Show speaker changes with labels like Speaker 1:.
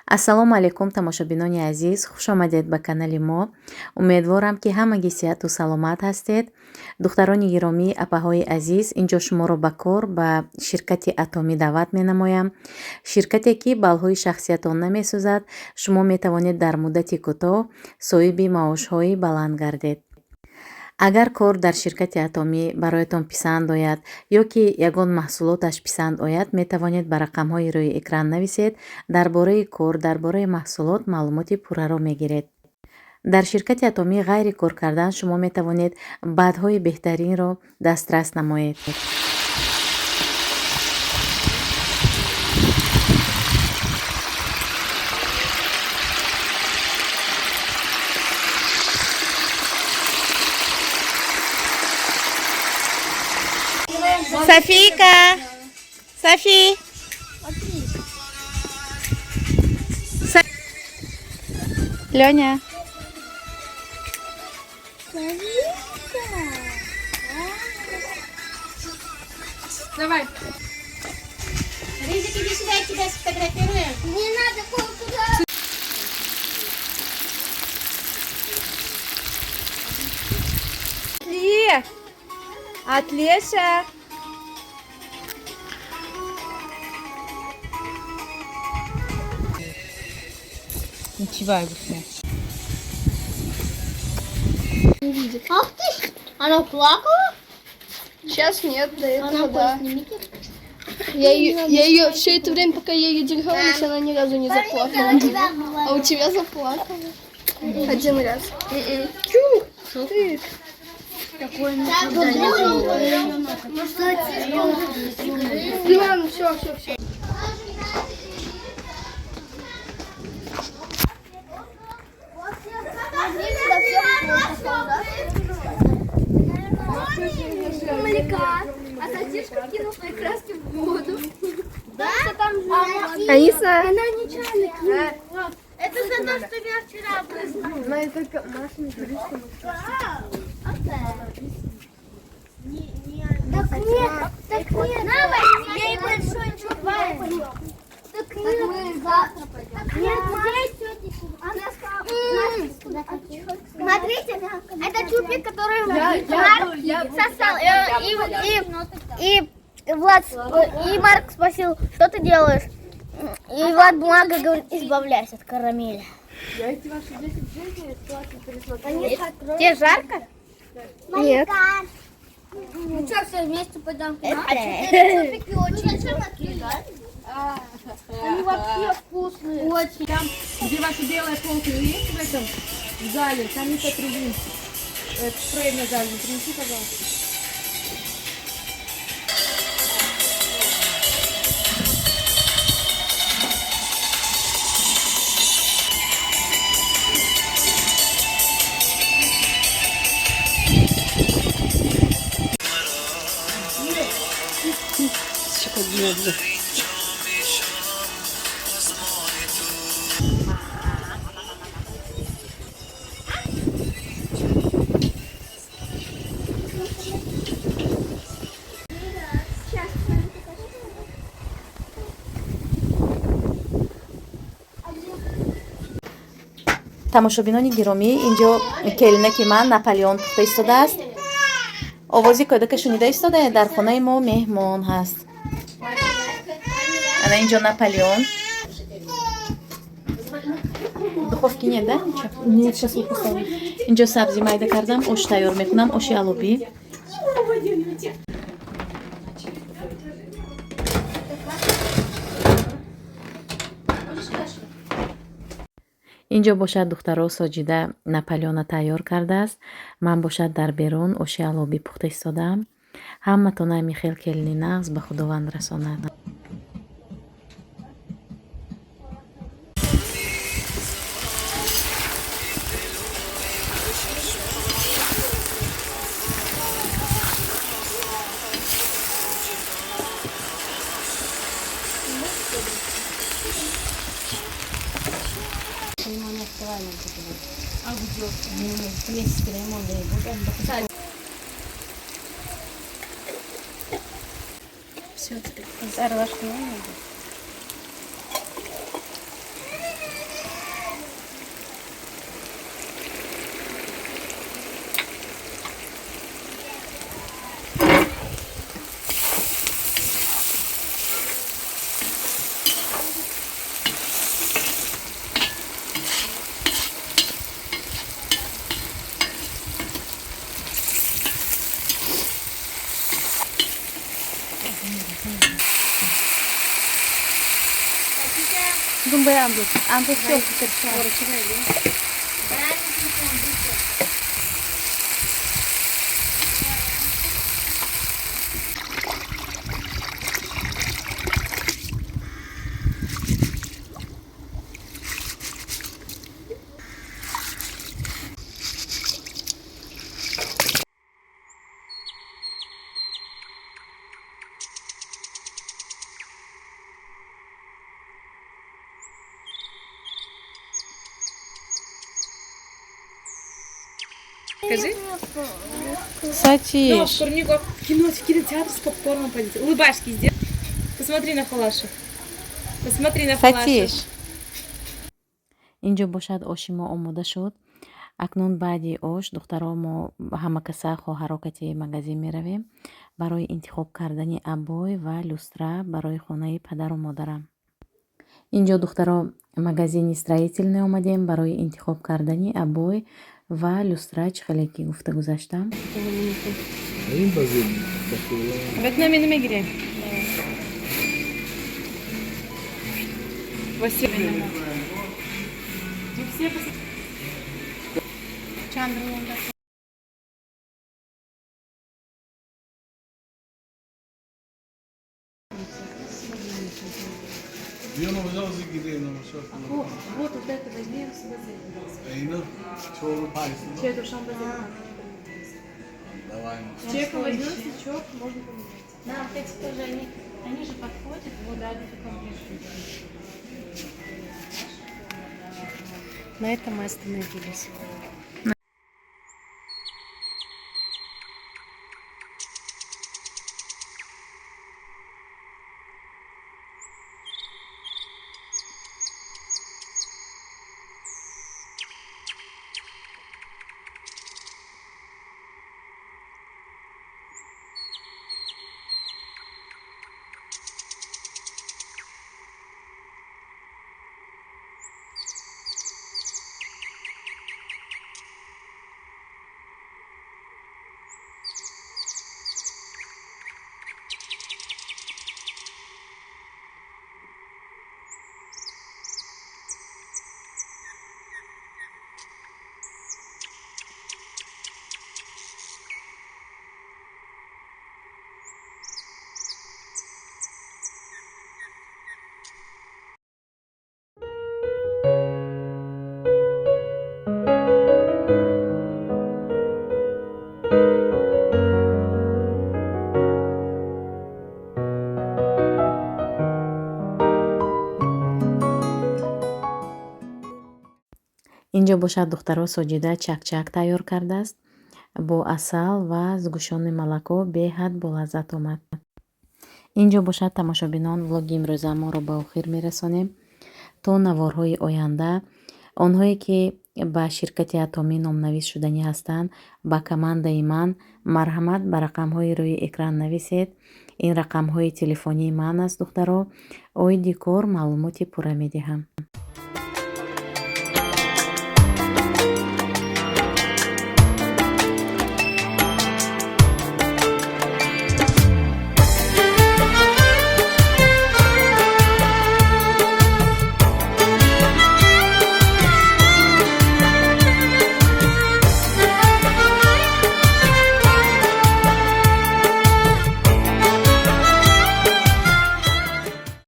Speaker 1: ассалому алайкум тамошобинони азиз, хуш омадед ба канали мо. Умедворам ки ҳамаги сиҳату саломат ҳастед. Духтарони гиромӣ, апаҳои азиз, инҷо шуморо ба кор ба ширкати Атомӣ даъват менамоям. Ширкате ки балҳои шахсиятона месозад, шумо метавонед дар муддати кӯтоҳ соҳиби маошҳои баланд гардед. Агар кор дар ширкати Атомӣ бароятон писанд ояд ё ки ягон маҳсулоташ писанд ояд, метавонед ба рақамҳои рӯи экран нависед, дар бораи кор, дар бораи маҳсулот маълумоти пурраро мегиред. Дар ширкати Атомӣ ғайри кор кардан шумо метавонед баъдҳои беҳтаринро дастрас намоед.
Speaker 2: Софийка! Софи! Леня!
Speaker 3: Давай. Ризик, иди сюда, я тебя сфотографирую. Не надо, туда.
Speaker 2: Отлеша! Ничего, Агуся.
Speaker 3: Не видит. Ах ты! Она плакала?
Speaker 4: Сейчас нет, до этого,
Speaker 3: Она
Speaker 4: да.
Speaker 3: снимите.
Speaker 4: Я ее все это время, пока я ее держалась, она ни разу не заплакала. А у тебя заплакала? Один раз. Чух! Ты. Ладно, все.
Speaker 3: А сосишка кинул свои краски в воду. Да?
Speaker 4: Аниса.
Speaker 3: Она нечаянно. Это за то, что я вчера проснулась.
Speaker 4: Она только Маша не говорит, что
Speaker 3: Так нет. На, возьми. Я и большой чувак. Так нет. Мы завтра пойдем. Нет, она сказала. Смотрите, это чупик, который Марк сосал. И Влад, и Марк спросил, что ты делаешь? И Влад бумага говорит, избавляйся от карамели.
Speaker 4: я эти ваши 10 жизней классно пересмотрела.
Speaker 3: Тебе жарко?
Speaker 4: Нет.
Speaker 3: Ну что, все вместе пойдем? А 4 чупики очень сладкие, да? Они вообще вкусные. Очень.
Speaker 5: Там, где ваша белая полка есть в этом в зале, там есть отрубин. Спрей на зале, принеси, пожалуйста.
Speaker 1: тамошобинони гиромӣ, инҷо келинаки ман Наполеон пухта истодааст. овози кӯдака шунида истодаед? Дар хонаи мо меҳмон ҳаст. ана инҷо Наполеон. духовки нет, да?
Speaker 5: Нет, сейчас я поставлю.
Speaker 1: инҷо сабзи майда кардам, ош тайёр мекунам, оши алоби. инҷо бошад духтаро Соҷида Наполеона тайёр кардааст. ман бошад дар берун оши алоби пухта истодаам. ҳаматон ҳами хел келини нағз ба худованд расонад.
Speaker 2: Все, зараз не надо. Думаю, амбус все потерпел.
Speaker 5: Скажи.
Speaker 2: Сатиш.
Speaker 5: В Корнюков кино, в кинотеатр с попкорном пойдите. Улыбашки сделай. Посмотри на Халашу. Посмотри на Халашу.
Speaker 2: Сатиш.
Speaker 1: инҷо бошад оши мо омода шуд. акнун баъди ош духтаро мо ҳамакаса хоҳарокати магазин меравем барои интихоб кардани аббой ва люстра барои хонаи падару модарам. инҷо духтаро магазини строительный омадем барои интихоб кардани аббой ва люстра. Чӣ хеле ки гуфта гузаштам.
Speaker 5: Вьетнаме nima kerak?
Speaker 6: Я на взял зигидей на все.
Speaker 5: Вот это возьми себе.
Speaker 6: Айна, чего пальцы?
Speaker 5: Чек душам возьми.
Speaker 6: Давай.
Speaker 5: Чек возьмем, свечок, можно поменять.
Speaker 1: Да, вот эти тоже, они же подходят, вот ради такого.
Speaker 2: На этом мы остановились.
Speaker 1: инҷо бошад духтаро соҷида чакчак тайёр кардааст бо асал ва згӯшони малако беҳад болаззат омад. инҷо бошад тамошобинон влоги имрӯзааморо ба охир мерасонем. то наворҳои оянда онҳое ки ба ширкати атомӣ номнавис шуданӣ ҳастанд ба командаи ман марҳамат ба рақамҳои рӯи экран нависед. ин рақамҳои телефонии ман аст духтаро. оиди кор маълумоти пурра медиҳам.